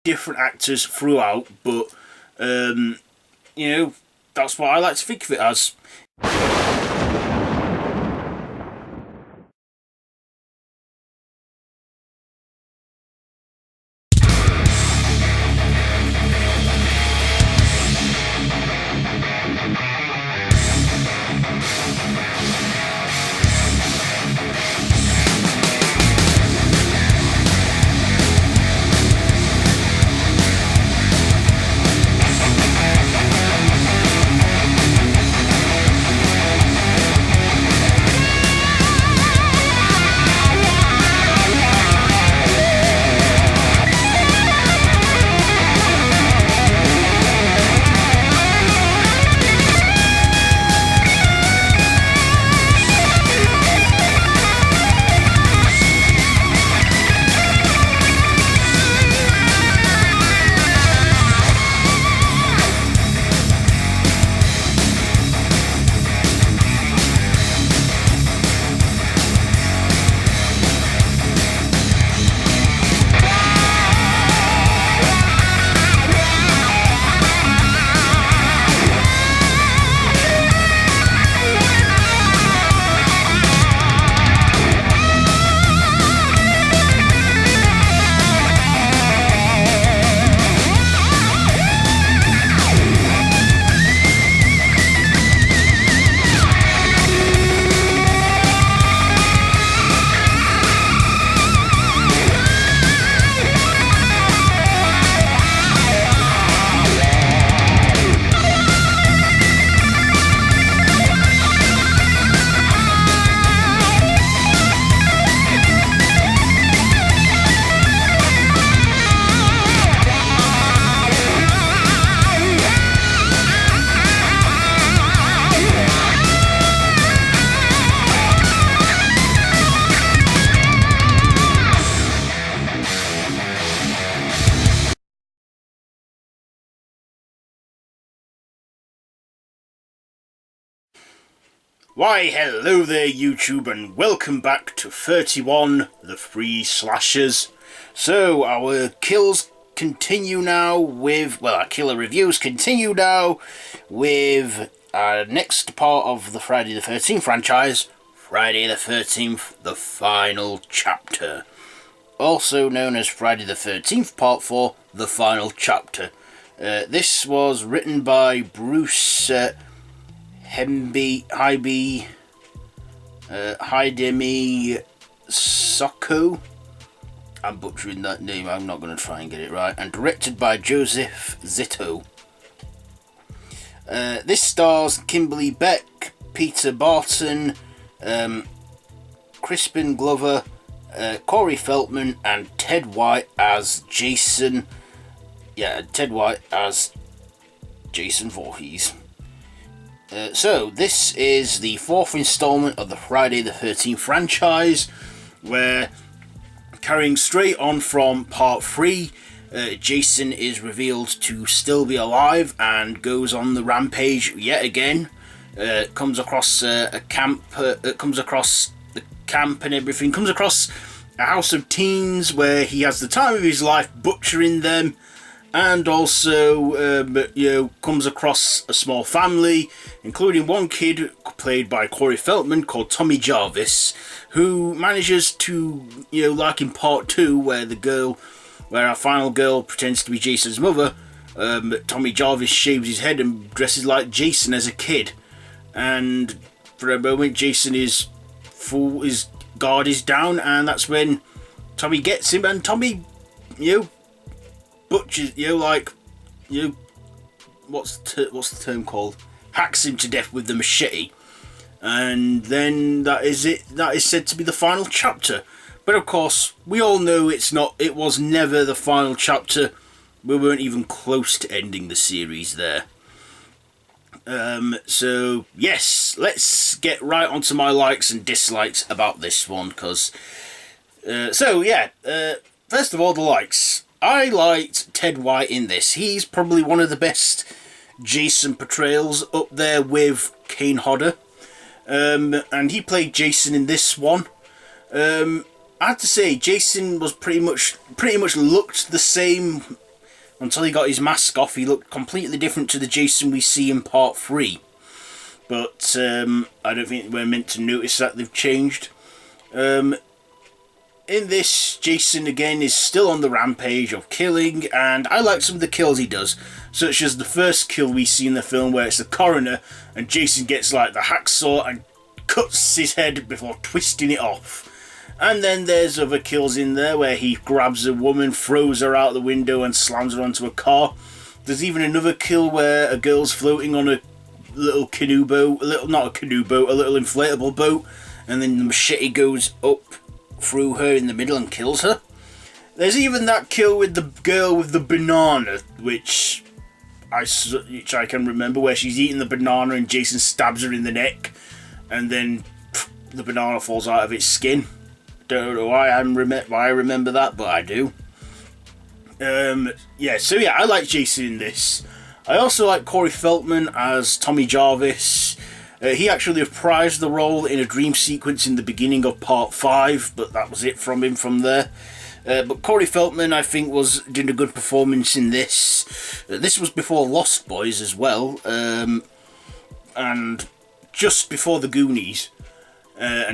different actors throughout, but you know, that's what I like to think of it as. Why, hello there YouTube, and welcome back to 31, the Free Slashers. So, our kills continue now with, well, our killer reviews continue now with our next part of the Friday the 13th franchise, Friday the 13th, the Final Chapter. Also known as Friday the 13th Part 4, the Final Chapter. This was written by Bruce Hidemi Soko. I'm butchering that name, I'm not going to try and get it right. And directed by Joseph Zito. This stars Kimberly Beck, Peter Barton, Crispin Glover, Corey Feldman, and Ted White as Jason. Yeah, Ted White as Jason Voorhees. So, this is the fourth installment of the Friday the 13th franchise, where, carrying straight on from part 3, Jason is revealed to still be alive and goes on the rampage yet again. Comes across a camp, comes across the camp and everything, comes across a house of teens where he has the time of his life butchering them. And also, comes across a small family, including one kid played by Corey Feldman called Tommy Jarvis, who manages to, like in part 2, where our final girl pretends to be Jason's mother, Tommy Jarvis shaves his head and dresses like Jason as a kid. And for a moment, Jason is full, his guard is down, and that's when Tommy gets him, and Tommy, butchers, what's the term called? Hacks him to death with the machete, and then that is it. That is said to be the final chapter. But of course, we all know it's not. It was never the final chapter. We weren't even close to ending the series there. So yes, let's get right onto my likes and dislikes about this one, because. First of all, the likes. I liked Ted White in this. He's probably one of the best Jason portrayals, up there with Kane Hodder. And he played Jason in this one. I have to say, Jason was pretty much looked the same until he got his mask off, he looked completely different to the Jason we see in Part 3. But I don't think we're meant to notice that they've changed. In this, Jason again is still on the rampage of killing, and I like some of the kills he does, such as the first kill we see in the film where it's the coroner and Jason gets like the hacksaw and cuts his head before twisting it off. And then there's other kills in there where he grabs a woman, throws her out the window and slams her onto a car. There's even another kill where a girl's floating on a little canoe boat, a little inflatable boat, and then the machete goes up through her in the middle and kills her. There's even that kill with the girl with the banana, which I can remember, where she's eating the banana and Jason stabs her in the neck, and then the banana falls out of its skin. Don't know why I remember that, but I do. I like Jason in this. I also like Corey Feldman as Tommy Jarvis. He actually reprised the role in a dream sequence in the beginning of Part 5, but that was it from him from there. But Corey Feldman, I think, was doing a good performance in this. This was before Lost Boys as well, and just before The Goonies. I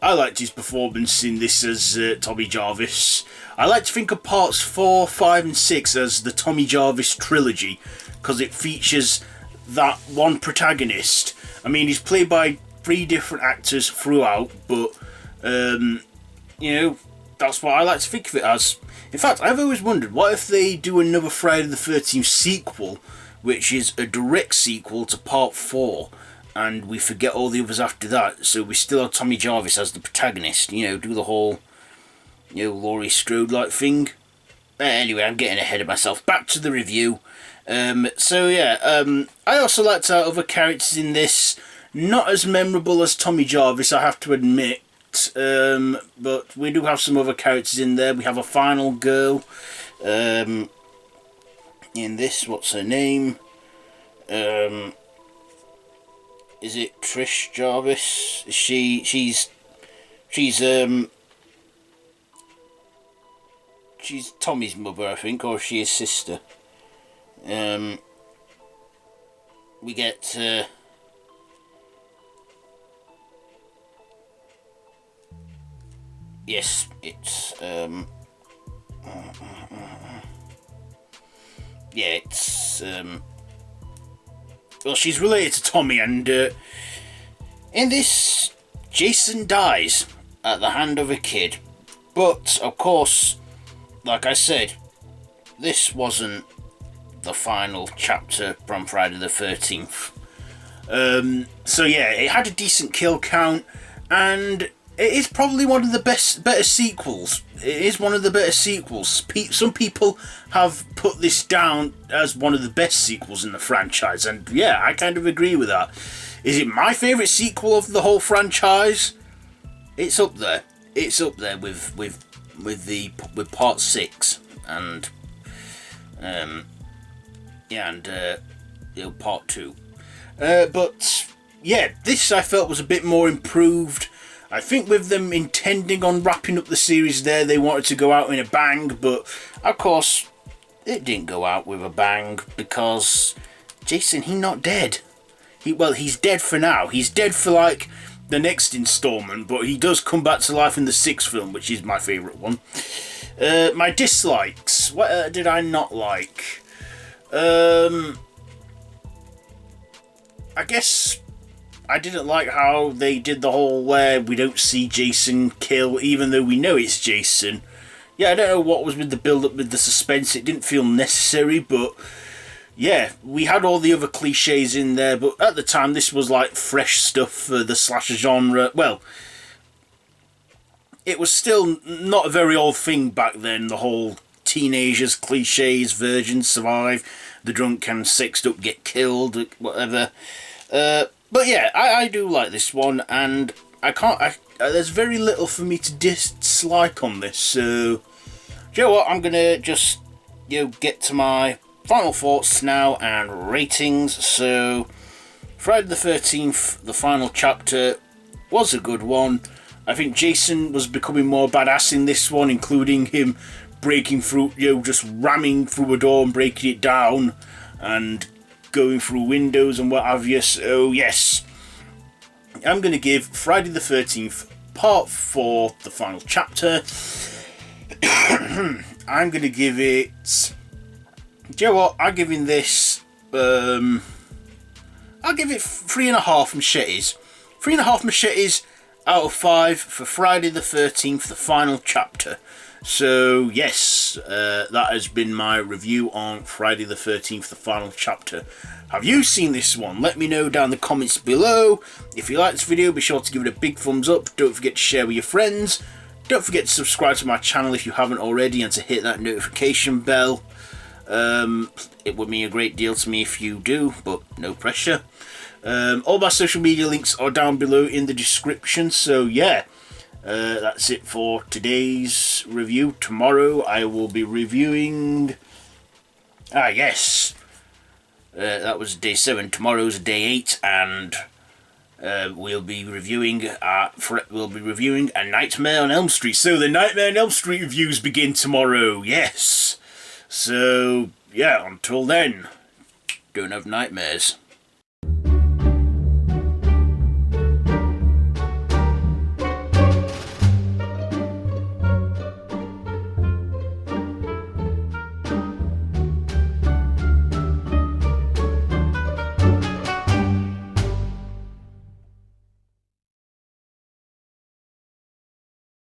liked his performance in this as Tommy Jarvis. I like to think of Parts 4, 5 and 6 as the Tommy Jarvis trilogy, because it features that one protagonist. I mean, he's played by 3 different actors throughout, but that's what I like to think of it as. In fact, I've always wondered, what if they do another Friday the 13th sequel, which is a direct sequel to Part 4, and we forget all the others after that, so we still have Tommy Jarvis as the protagonist, do the whole, Laurie Strode-like thing. Anyway, I'm getting ahead of myself. Back to the review. I also liked our other characters in this. Not as memorable as Tommy Jarvis, I have to admit, but we do have some other characters in there. We have a final girl in this. What's her name? Is it Trish Jarvis? She's Tommy's mother, I think, or is she his sister? We get yes, it's well, she's related to Tommy, and in this, Jason dies at the hand of a kid. But of course, like I said, this wasn't the final chapter from Friday the 13th. It had a decent kill count, and it is probably one of the better sequels. It is one of the better sequels. Some people have put this down as one of the best sequels in the franchise, and yeah, I kind of agree with that. Is it my favourite sequel of the whole franchise? It's up there. It's up there with Part 6 and Part 2. This I felt was a bit more improved. I think with them intending on wrapping up the series there, they wanted to go out in a bang, but of course it didn't go out with a bang, because Jason, he's not dead. He's dead for now. He's dead for like the next installment, but he does come back to life in the 6th film, which is my favourite one. My dislikes. What did I not like? I guess I didn't like how they did the whole where we don't see Jason kill, even though we know it's Jason. Yeah, I don't know what was with the build-up with the suspense. It didn't feel necessary, but yeah, we had all the other cliches in there, but at the time this was like fresh stuff for the slasher genre. Well, it was still not a very old thing back then, the whole teenagers, cliches, virgins survive, the drunk and sexed up get killed, whatever. But yeah, I do like this one, and there's very little for me to dislike on this, so do you know what, I'm gonna just get to my final thoughts now and ratings. So Friday the 13th, the final chapter, was a good one. I think Jason was becoming more badass in this one, including him breaking through, you know, just ramming through a door and breaking it down and going through windows and what have you. So yes, I'm going to give Friday the 13th Part 4, the final chapter. I'm going to give it... Do you know what? I'm giving this... I'll give it 3.5 machetes. 3.5 machetes out of 5 for Friday the 13th, the final chapter. So yes, that has been my review on Friday the 13th, the final chapter. Have you seen this one? Let me know down in the comments below. If you like this video, be sure to give it a big thumbs up. Don't forget to share with your friends. Don't forget to subscribe to my channel if you haven't already, and to hit that notification bell. It would mean a great deal to me if you do, but no pressure. All my social media links are down below in the description. So yeah, that's it for today's review. Tomorrow I will be reviewing... yes. That was day 7. Tomorrow's day 8, and we'll be reviewing A Nightmare on Elm Street. So the Nightmare on Elm Street reviews begin tomorrow. Yes. So yeah, until then, don't have nightmares.